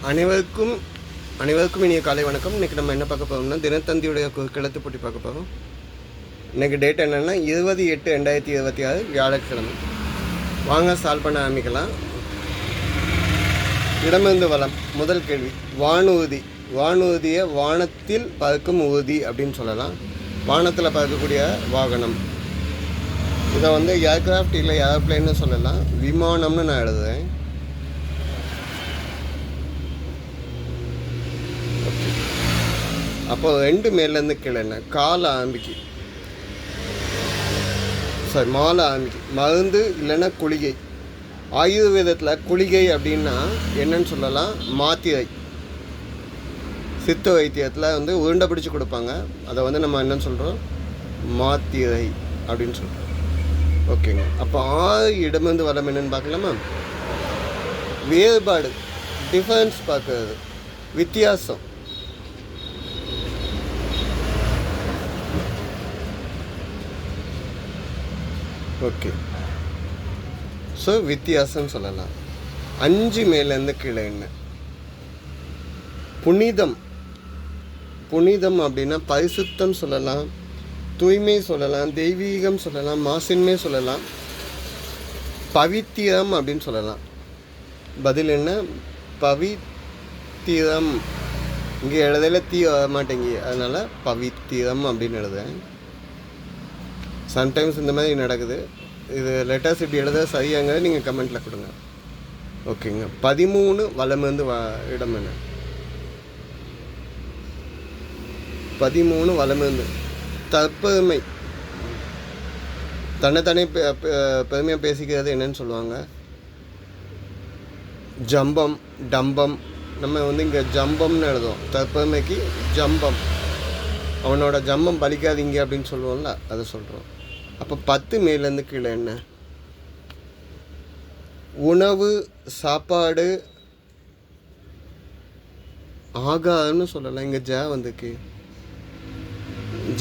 அனைவருக்கும் இனிய காலை வணக்கம். இன்றைக்கி நம்ம என்ன பார்க்க போகிறோம்னா, தினத்தந்தியுடைய குறுக்கெழுத்து போட்டி பார்க்க போகிறோம். இன்றைக்கி டேட் என்னென்னா 20/8/2026 வியாழக்கிழமை. வாங்க சால்வ் பண்ண ஆரம்பிக்கலாம். இடமிருந்து வளம். முதல் கேள்வி, வானூர்தி. வானூர்தியை வானத்தில் பறக்கும் ஊர்தி அப்படின்னு சொல்லலாம். வானத்தில் பறக்கக்கூடிய வாகனம். இதை ஏர்கிராஃப்ட் இல்லை ஏர்பிளைன்னு சொல்லலாம். விமானம்னு நான் எழுதுவேன். அப்போ ரெண்டு மேலேருந்து கீழே என்ன கால ஆரம்பிக்கு, மாலை ஆரம்பிக்கு. மருந்து இல்லைன்னா குளிகை. ஆயுர்வேதத்தில் குளிகை அப்படின்னா என்னன்னு சொல்லலாம், மாத்திரை. சித்த வைத்தியத்தில் உருண்டை பிடிச்சி கொடுப்பாங்க. அதை நம்ம என்னன்னு சொல்கிறோம், மாத்திரை அப்படின்னு சொல்கிறோம். ஓகேங்க. அப்போ 6 இடமிருந்து வளம் என்னன்னு பார்க்கலாமா? வேறுபாடு, டிஃபரன்ஸ் பார்க்கறது, வித்தியாசம். ஓகே. ஸோ வித்தியாசம்னு சொல்லலாம். 5 மேலேருந்து கீழே என்ன? புனிதம். புனிதம் அப்படின்னா பரிசுத்தம் சொல்லலாம், தூய்மை சொல்லலாம், தெய்வீகம் சொல்லலாம், மாசின்மை சொல்லலாம், பவித்திரம் அப்படின்னு சொல்லலாம். பதில் என்ன? பவித்திரம். இங்கே எழுதையில் தீ வர மாட்டேங்கி, அதனால் பவித்திரம் அப்படின்னு எழுதுறேன். சம்டைம்ஸ் இந்த மாதிரி நடக்குது. இது லெட்டர்ஸ் இப்படி எழுத சரியாங்கிறத நீங்கள் கமெண்ட்டில் கொடுங்க. ஓகேங்க. 13 வலமிருந்து இடம் என்ன? 13 வலமிருந்து தற்பெருமை. தன்னைத்தானே பெருமையாக பேசிக்கிறது என்னன்னு சொல்லுவாங்க? ஜம்பம், டம்பம். நம்ம இங்கே ஜம்பம்னு எழுதுவோம். தற்பெருமைக்கு ஜம்பம். அவனோட ஜம்பம் பலிக்காதீங்க அப்படின்னு சொல்லுவோம்ல, அதை சொல்கிறோம். அப்போ 10 மேலேருந்து கீழே என்ன? உணவு, சாப்பாடு, ஆகாரம்னு சொல்லலாம். இங்கே ஜ வந்துக்கு.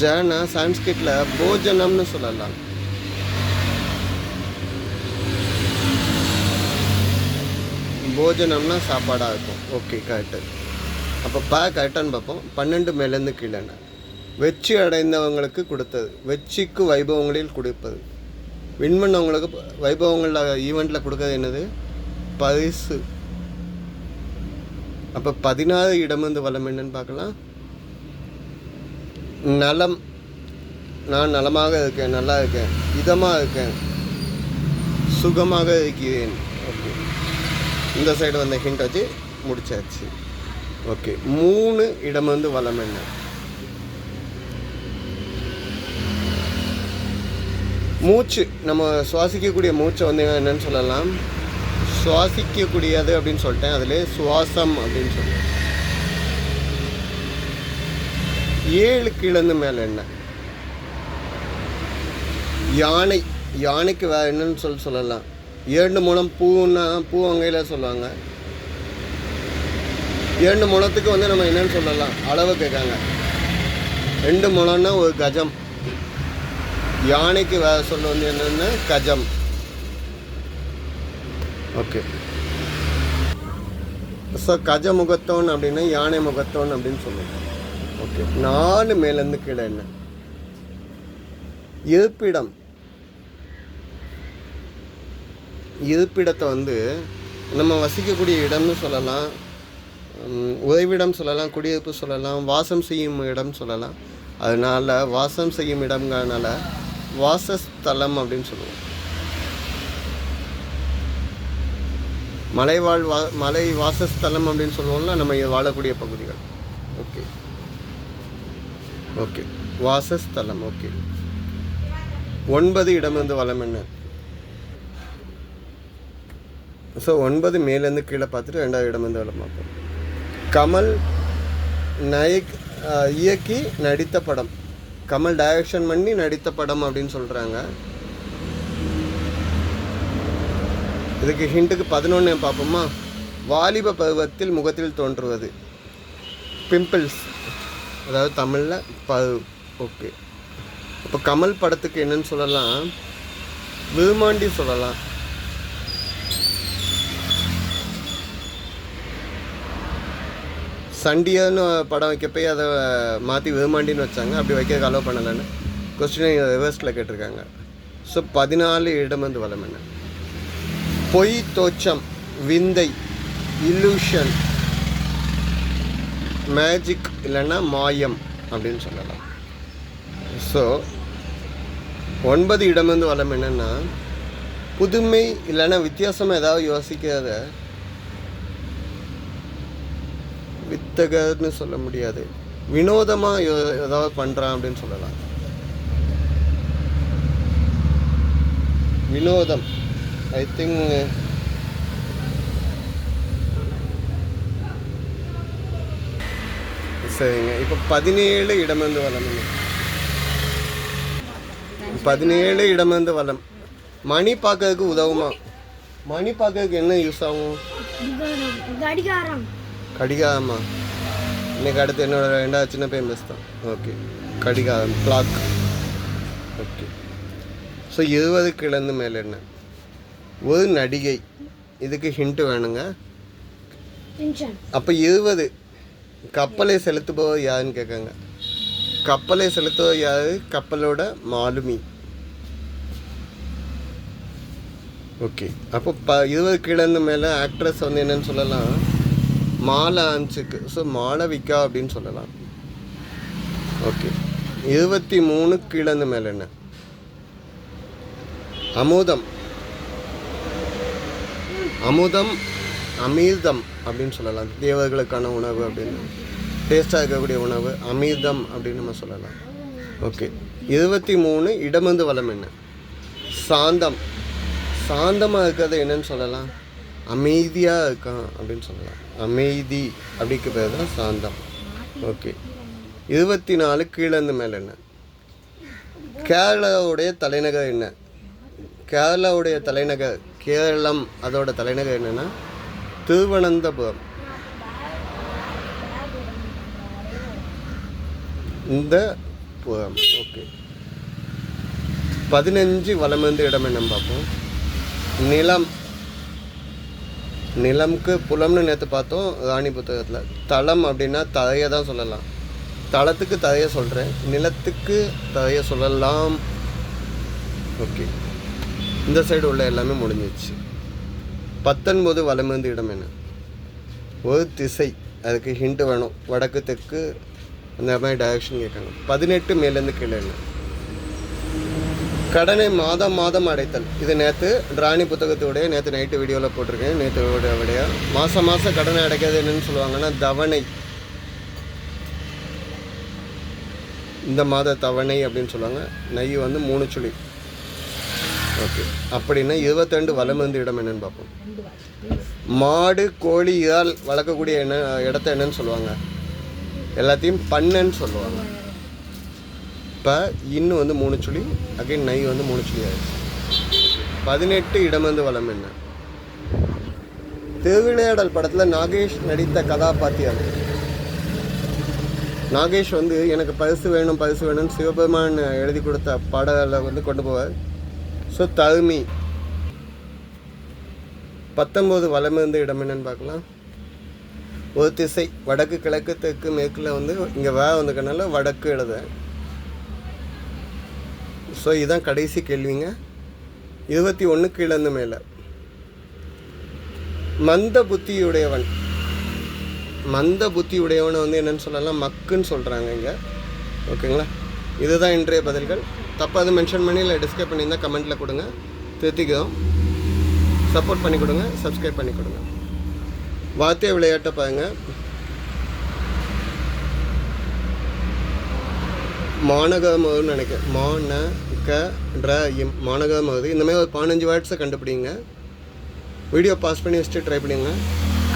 ஜனா சான்ஸ்கிரிட்ல போஜனம்னு சொல்லலாம். போஜனம்னா சாப்பாடாக இருக்கும். Okay, correct. அப்போ கரெக்டான்னு பார்ப்போம். 12 மேலேருந்து கீழே என்ன? வெற்றி அடைந்தவங்களுக்கு கொடுத்தது. வெற்றிக்கு வைபவங்களில் கொடுப்பது. வின் பண்ணவங்களுக்கு வைபவங்களில் ஈவெண்ட்டில் கொடுக்கறது என்னது? பரிசு. அப்போ 16 இடமிருந்து வளம் என்னன்னு பார்க்கலாம். நலம். நான் நலமாக இருக்கேன், நல்லா இருக்கேன், இதமாக இருக்கேன், சுகமாக இருக்கிறேன். ஓகே, இந்த சைடு ஹிண்ட் வச்சு முடிச்சாச்சு. ஓகே. 3 இடமிருந்து வளம் என்ன? மூச்சு. நம்ம சுவாசிக்கக்கூடிய மூச்சை என்னன்னு சொல்லலாம், சுவாசிக்கக்கூடியது அப்படின்னு சொல்லிட்டேன். அதிலே சுவாசம் அப்படின்னு சொல்லுவேன். 7 கீழேருந்து மேலே என்ன? யானை. யானைக்கு வேறு என்னன்னு சொல்லலாம். 2 முழம் பூன்னா பூ வங்கையில் சொல்லுவாங்க. 2 முழத்துக்கு நம்ம என்னன்னு சொல்லலாம், அளவு கேட்காங்க. 2 முழம்னா ஒரு கஜம். யானைக்கு வேறு சொல்ல என்னென்னா கஜம். ஓகே. ஸோ கஜ முகத்தோன் அப்படின்னா யானை முகத்தோன் அப்படின்னு சொல்லுவோம். ஓகே. 4 மேலேருந்து கீழே என்ன? இருப்பிடம். இருப்பிடத்தை நம்ம வசிக்கக்கூடிய இடம்னு சொல்லலாம், உறைவிடம் சொல்லலாம், குடியிருப்பு சொல்லலாம், வாசம் செய்யும் இடம் சொல்லலாம். அதனால் வாசம் செய்யும் இடம்ங்கிறதுனால வாசஸ்தலம் அப்படின்னு சொல்லுவோம். மலை வாசஸ்தலம் அப்படின்னு சொல்லுவோம்ல, நம்ம வாழக்கூடிய பகுதிகள். ஓகே. ஓகே, வாசஸ்தலம். ஓகே. 9 இடமிருந்து வளம் என்ன? ஸோ 9 மேலேருந்து கீழே பார்த்துட்டு 2வது இடமிருந்து வளம் பார்ப்போம். கமல் நாயக் இயக்கி நடித்த படம். கமல் டைரக்ஷன் பண்ணி நடித்த படம் அப்படின்னு சொல்கிறாங்க. இதுக்கு ஹிண்ட்டுக்கு 11 பார்ப்போமா? வாலிப பருவத்தில் முகத்தில் தோன்றுவது. பிம்பிள்ஸ், அதாவது தமிழில் பரு. ஓகே. இப்போ கமல் படத்துக்கு என்னன்னு சொல்லலாம், விருமாண்டி சொல்லலாம். சண்டியர்னு படம் வைக்கப்போய் அதை மாற்றி வேமாண்டின்னு வச்சாங்க. அப்படி வைக்க அலோவ் பண்ணலைன்னு கொஸ்டினை ரிவர்ஸில் கேட்டிருக்காங்க. ஸோ 14 இடமந்து வளம் என்ன? பொய், தோற்றம், விந்தை, இல்லூஷன், மேஜிக் இல்லைன்னா மாயம் அப்படின்னு சொல்லலாம். ஸோ 9 இடமந்து வளம் என்னென்னா புதுமை இல்லைன்னா வித்தியாசமாக ஏதாவது யோசிக்காத வித்தகர்னு சொல்ல முடியாது, வினோதமாக ஏதாவது பண்ணுறான் அப்படின்னு சொல்லலாம். வினோதம் ஐ திங்க் சரிங்க. இப்போ 17 இடமந்து வளம். 17 இடமந்து வளம் மணி பார்க்கறதுக்கு உதவுமா? மணி பார்க்கறதுக்கு என்ன யூஸ் ஆகும்? கடிகாரமா? இன்னைக்கு அடுத்து என்னோட 2வது சின்ன பையன் பெஸ்ட் தான். ஓகே, கடிகாரம், கிளாக். ஓகே. ஸோ 20 கிழந்து மேலே என்ன? ஒரு நடிகை. இதுக்கு ஹிண்ட்டு வேணுங்க. அப்போ 20 கப்பலை செலுத்துபவர் யாருன்னு கேட்காங்க. கப்பலை செலுத்துவது யாரு? கப்பலோட மாலுமி. ஓகே. அப்போ 20 கிழந்து மேலே ஆக்ட்ரஸ் வந்து என்னன்னு சொல்லலாம்? மாலான்ஸுக்கு. ஸோ மாளவிகா அப்படின்னு சொல்லலாம். ஓகே. 23 கிழந்து மேலே என்ன? அமுதம். அமுதம், அமிர்தம் அப்படின்னு சொல்லலாம். தேவர்களுக்கான உணவு அப்படின்னு, டேஸ்டாக இருக்கக்கூடிய உணவு அமிர்தம் அப்படின்னு நம்ம சொல்லலாம். ஓகே. 23 இடமந்து வளம் என்ன? சாந்தம். சாந்தமாக இருக்கிறது என்னன்னு சொல்லலாம்? அமைதியாக இருக்கான் அப்படின்னு சொல்லலாம். அமைதி அப்படிக்கு பேர் தான் சாந்தம். ஓகே. 24 கீழந்து மேலே என்ன? கேரளாவுடைய தலைநகர் என்ன? கேரளாவுடைய தலைநகர், கேரளம், அதோட தலைநகர் என்னென்னா திருவனந்தபுரம். இந்த புறம். ஓகே. 15 வலமிருந்து இடம் என்னன்னு பார்ப்போம். நிலம். நிலம்க்கு புலம்னு நேற்று பார்த்தோம் ராணி புத்தகத்தில். தளம் அப்படின்னா தரையை தான் சொல்லலாம். தளத்துக்கு தரையை சொல்கிறேன், நிலத்துக்கு தரையை சொல்லலாம். ஓகே. இந்த சைடு உள்ள எல்லாமே முடிஞ்சிச்சு. 19 வலமிருந்து இடம் என்ன? ஒரு திசை. அதுக்கு ஹிண்ட் வேணும். வடக்கு, தெற்கு, அந்த மாதிரி டைரக்ஷன் கேட்கணும். 18 மேலேருந்து கீழே என்ன? கடனை மாதம் மாதம் அடைத்தல். இது நேற்று ராணி புத்தகத்தோடைய நேற்று நைட்டு வீடியோவில் போட்டிருக்கேன். நேற்று விட மாதம் மாதம் கடனை அடைக்கிறது என்னன்னு சொல்லுவாங்கன்னா தவணை. இந்த மாத தவணை அப்படின்னு சொல்லுவாங்க. நெய் வந்து 3 சுழி. ஓகே. அப்படின்னா 22 வலமிருந்து இடம் என்னன்னு பார்ப்போம். மாடு, கோழி, இறால் வளர்க்கக்கூடிய இடத்த என்னன்னு சொல்லுவாங்க? எல்லாத்தையும் பண்ணன்னு சொல்லுவாங்க. இப்போ இன்னும் வந்து 3 சுழி, அகைன் நெய் வந்து 3 சுழி ஆயிடுச்சு. 18 இடமந்து வளம் என்ன? திருவிளையாடல் படத்தில் நாகேஷ் நடித்த கதாபாத்திரம். நாகேஷ் வந்து எனக்கு பரிசு வேணும் பரிசு வேணும்னு சிவபெருமான் எழுதி கொடுத்த பாடலை வந்து கொண்டு போவார். ஸோ தருமி. 19 வலமிருந்து இடம் என்னன்னு பார்க்கலாம். ஒரு திசை. வடக்கு, கிழக்கு, தெற்கு, மேற்கில் வந்து இங்கே வந்துக்கனால வடக்கு எழுத. ஸோ இதுதான் கடைசி கேள்விங்க. 21 கீழந்து மேலே. மந்த புத்தியுடையவன். மந்த புத்தியுடையவனை வந்து என்னென்னு சொல்லலாம்? மக்குன்னு சொல்கிறாங்க இங்கே. ஓகேங்களா? இதுதான் இன்றைய பதில்கள். தப்பாக மென்ஷன் பண்ணி இல்லை டிஸ்கிரைப் பண்ணியிருந்தால் கமெண்ட்டில் கொடுங்க, திருத்திக்கிறோம். சப்போர்ட் பண்ணி கொடுங்க, சப்ஸ்கிரைப் பண்ணி கொடுங்க. வார்த்தை விளையாட்டை பாருங்கள். மாநகரமதுன்னு நினைக்கிறேன். மாநகரமது. இந்தமாதிரி ஒரு 15 வேர்ட்ஸை கண்டுபிடிங்க. வீடியோ பாஸ் பண்ணி வச்சுட்டு ட்ரை பண்ணிங்க.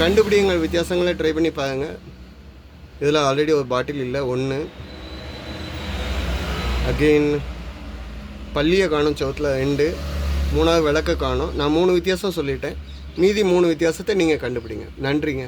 கண்டுபிடிங்க, வித்தியாசங்களை ட்ரை பண்ணி பாருங்கள். இதில் ஆல்ரெடி ஒரு பாட்டில் இல்லை 1. அகெயின் பள்ளியை காணும் சவுத்தில் 2. 3வது விளக்க காணும். நான் 3 வித்தியாசம் சொல்லிட்டேன். மீதி 3 வித்தியாசத்தை நீங்கள் கண்டுபிடிங்க. நன்றிங்க.